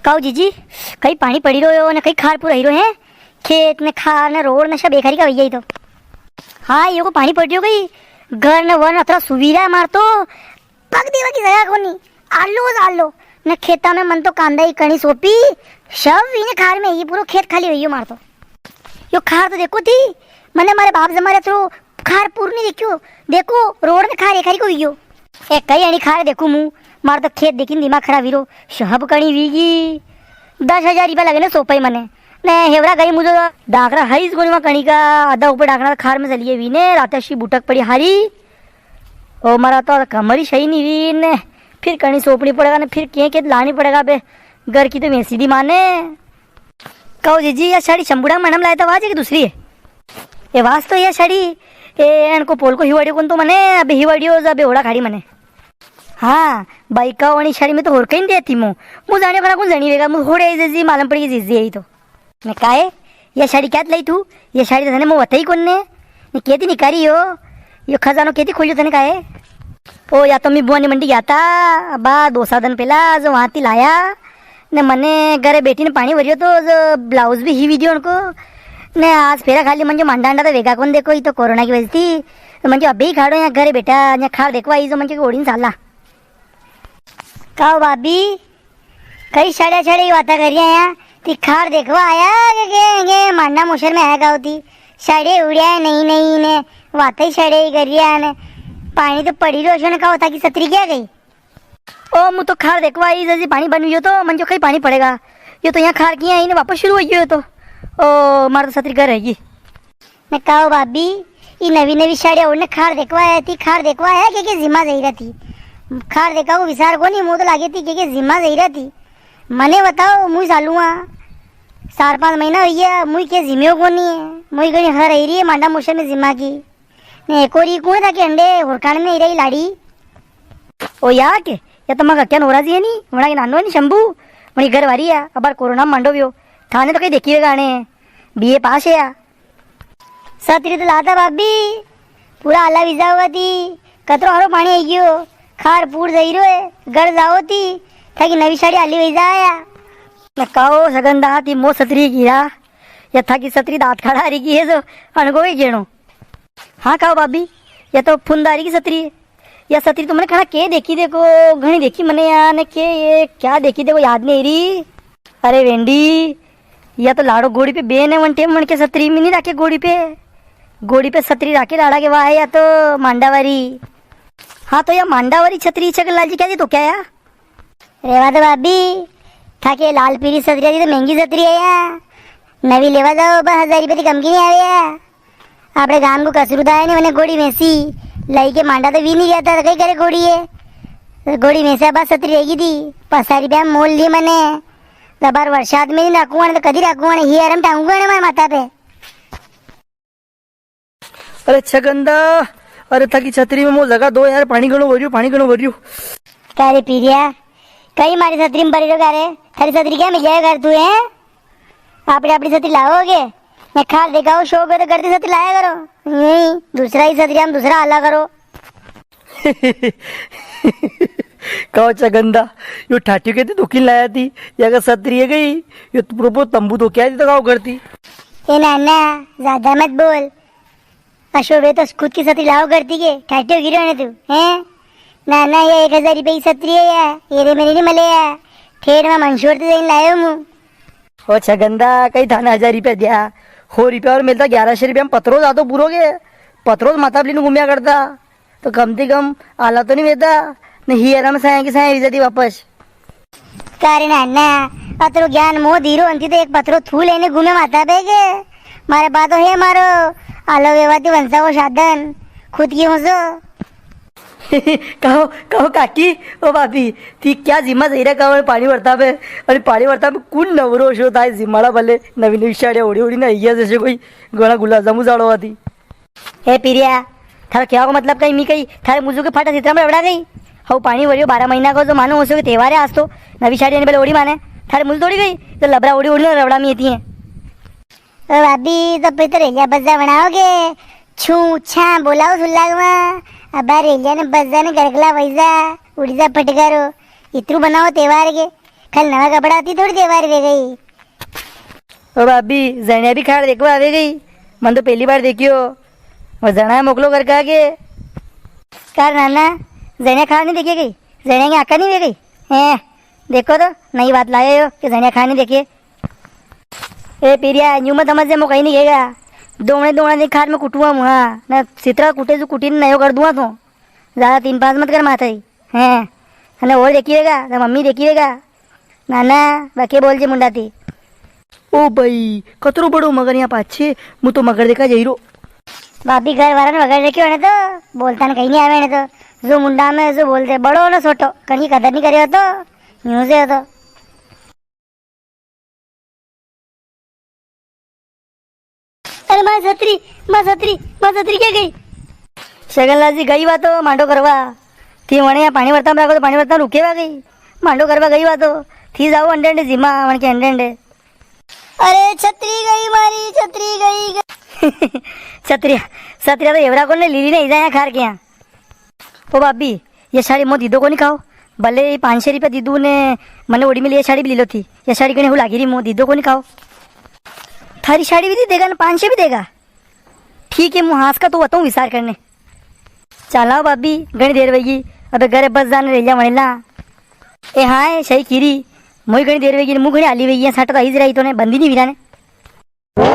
કહું જીજી કઈ પાણી પડી રહ્યો અને કઈ ખાર પૂરાઈ રહ્યો હે ખેત ને ખાર ને રોડ ને सब बेकारी का वही तो हाँ ये को पानी पड़ गई घर ने वन अतरा सुविधा मार तो पग देवा की जगह को नहीं आलो ने खेता में मन तो कांदा ही कणी सोपी सब इने खार में ये पूरा खेत खाली हुई मार तो यो खार तो देखो थी मैंने मारे बाप जमारे तो खार पूर्ण नहीं देखो देखो रोड में खार एखारी को वियो ए कई अणी खार देखू मु मार तो खेत देखी दिमाग खराब हीरो सब कणी वीगी 10,000 रुपया लगे ने सोपाई मने ने हेवरा गई मुझे डाकरा हईस गोनी में कणी का आधा ऊपर डाकरा खार में चलिए वी ने रात शी बुटक पड़ी हारी ओ मारा तो कमरी सही नहीं वी ने फिर कणी सोपनी पड़ेगा ने फिर के लानी पड़ेगा बे घर की तो मैं सीधी माने कहो जीजी या साड़ी शंबुड़ा मैडम लाए तो वाज है कि दूसरी है ये वास तो ये साड़ी इनको पोल को हिवाड़ियो कौन तो मने अबे हिवाड़ियो अबे ओड़ा खाड़ी मने हाँ बाइका वाली साड़ी में तो होर कहीं देती मु जाने खरा कौन जानी वेगा मु होड़े जैसी मालूम पड़ी जीजी यही तो मैं काहे ये साड़ी क्या लाई तू ये साड़ी तो मैं बताई कौन ने कहती निकारी हो ये खजानो कहती खोलियो तने काहे ओ या तो मैं बुआनी मंडी गया था बा 2 दिन पहला जो वहाँ थी लाया ने मने घरे बेटी ने पानी भरियो तो जो ब्लाउज भी हिवी दियो उनको ने आज फेरा खाली मंजो मांडा अंडा तो वेगा कौन देखो ये तो कोरोना की वजह थी तो मंजो अभी ही खाड़ो यहाँ घरे बेटा यहाँ खाड़ देखो आई जो मंजो ओढ़ी साला कहो भाभी कई साड़े साड़े की बातें करिए यहाँ ती खाड़ देखो आया के मांडा मोशर में आया गाँव थी साड़े उड़िया नहीं ने बातें ही साड़े ही करिए ने पानी तो पड़ी रहो ने कहा था कि सतरी क्या गई ओ मु तो खार देखवा आई जैसे पानी बन गयो तो मंजो कहीं पानी पड़ेगा ये तो यहाँ खार किया इन्हें वापस शुरू हो गयो तो ओ मार तो सतरी घर रहेगी मैं कहा भाभी ये नवी साड़िया उन्हें खार देखवा थी खार देखवा आया कि जिम्मा जही रही थी खार देखा वो विचार को नहीं मुँह तो लागे थी कि जिम्मा जही रही थी मने बताओ मुँह चालू 4-5 महीना हो गया मुँह के जिम्मे को नहीं है मुँह कहीं हर रही है मांडा मोशर में जिम्मा की ने एक और कौन था कि अंडे हुरकाने में रही लाड़ी ओ या के या तो मग क्या नोरा जी है नी वड़ा के नानो है नी शंभू वही घर वारी है अब कोरोना मंडो भी हो थाने तो कहीं देखी हुए गाने बीए पास है सतरी तो लाता भाभी पूरा आला विजा हुआ थी कतरो हरो पानी आई गयो खार पूर जई रो है घर जाओ थी था कि नवी साड़ी आली विजा आया मैं कहो सगंदा थी मो सतरी गिरा या था कि सतरी दांत खड़ा रही की है जो अणगो ही गेणो हाँ कहो भाभी या तो फुंदारी की सतरी है या सतरी तो मैंने खड़ा के देखी देखो घनी देखी मैंने यहाँ ने के ये क्या देखी देखो याद नहीं रही अरे वेंडी या तो लाड़ो गोड़ी पे बेन है वन टेम मन के सतरी में नहीं रखे गोड़ी पे सतरी राके लाड़ा के वाह या तो मांडावारी हाँ तो या मांडावारी छतरी छगन लाल जी क्या थी तो क्या यार रेवा तो भाभी था के लाल पीली सतरी थी तो महंगी सतरी है यार नवी लेवा जाओ 1000 रुपये की कम की नहीं आ रही है आपने गांव को कसरुदा है नहीं मैंने गोड़ी में सी लाई के मांडा तो भी नहीं गया था कहीं करे गोड़ी है गोड़ी में से अब सतरी रहेगी थी 5 रुपया मोल ली मैंने बार वर्षात में नहीं रखूँ तो कभी रखूँ ही आराम टांगूंगा ना हमारे माथा पे अरे छगंदा अरे थकी छतरी में मुँह लगा दो यार पानी घणो भरियो क्या रे पीरिया कई मारी छतरी में भरी रो रे थारी छतरी क्या मिल जाएगा तू है आपने अपनी छतरी लाओगे मैं खाल देखा शौक है तो करती छतरी लाया करो नहीं दूसरा ही छतरी हम दूसरा आला करो कहो छगंदा यो ठाठी कहती दुखी लाया थी या अगर छतरी है गई यो प्रोपो तंबू तो क्या थी तो गाँव करती ए नाना ज्यादा मत बोल अशोभे तो खुद की छतरी लाओ करती के ठाठी होगी रहने तू हैं नाना ये 1000 रुपये की छतरी है या ये रे मेरी नहीं मले या ठेर में मंशूर तो जाइन लायो मुँह ओ छगंदा कई थाने 1000 रुपया दिया हो रुपया और मिलता 1100 रुपया में पत्रों जातो पूरो के पत्रों माता बली घूमिया करता तो कम से कम आला तो नहीं देता नहीं आराम से आए कि साए जाती वापस कारण नाना पत्रो ज्ञान मोह धीरो अंती तो एक पत्रो थू लेने घूमे माता पे के मारे बात है मारो आलो वेवाती वंशा को साधन खुद की हो सो कहो काकी ओ भाभी ती क्या जिम्मा जाई रे कहो पाणी भरता पे आणि पाणी भरता पे कोण नवरो शो ताय जिम्माला भले नवीन शाड्या ओडी ना या जैसे कोई गोळा गुलाबजामू जाड़वा थी हे पिरिया थारा क्या को मतलब कहीं मी कहीं थारे मुझू के फाटा चित्रा में रबड़ा गई हऊ पानी भरियो 12 महीना को जो मानो हो सके त्योहार है आज तो नवी साड़ी ने पहले ओड़ी माने थारे मुझ तोड़ी गई तो लबड़ा ओड़ी रबड़ा में आती है भाभी तो फिर तो रेलिया बज्जा बनाओगे छू छा बोलाओ सुल्ला अब रेलिया ने बज्जा ने गरगला वैजा उड़ीजा फटकारो इतरू बनाओ त्योहार के कल नवा कपड़ा थी थोड़ी देर बार दे गई। ओ भाभी जणिया भी खाड़ देखो आवे गई, मन तो पहली बार देखियो। और जणा मोकलो कर के आगे कर नाना जनिया खा नहीं देखी गई, जनिया की आका नहीं दे गई है। देखो तो नई बात लाए हो कि जनिया खा नहीं देखिए। ए पीरिया यूं मत समझ से मैं कहीं नहीं गएगा। दोमड़े दोमड़ा नहीं खाट में कुटुआ मुहा न सितरा कुटे जो कुटी नयो कर दूंगा तो ज़्यादा 3-5 मत कर माथा ही हैं। અને और देखिएगा तो मम्मी देखिएगा नाना बाकी बोल जे मुंडा थी। ओ भाई कतरो बड़ो मगर यहाँ पाछे मु तो मगर देखा जईरो। भाभी घर वाला ने वगैरह देखियो ने तो बोलता ने कहीं नहीं आवे ने तो जो मुंडा में जो बोलते बड़ो ना छोटो कहीं कदर नहीं करे हो तो यूं से हो तो। अरे माँ छतरी क्या गई। शगनलाल गई बात तो मांडो करवा थी वणे यहाँ पानी भरता राखो तो पानी भरता रुकेवा गई मांडो करवा गई बात तो थी जाओ अंडे अंडे जीमा वण के अंडे अंडे। अरे छतरी गई मारी छतरी गई। छतरिया छतरिया तो एवरा को ने लीली ने इजा यहाँ खार के यहाँ। ओ भाभी ये साड़ी मो दीदो को नहीं खाओ भले 500 रुपया दीदू ने मैंने ओडी में लिए साड़ी भी ले लो थी। ये साड़ी कहीं लागी रही मो दीदो को नहीं खाओ। थारी साड़ी भी देगा ना 500 भी देगा। ठीक है मुँह हाथ का तो बताऊँ विचार करने चलाओ भाभी घनी देर वेगी अब घरे बस जाने रेलिया वणेला। ए हाँ सही कीरी मुई घनी देर वेगी मुँह घनी आली वेगी साठ तो आई रही तो ने बंदी नहीं विरा ने।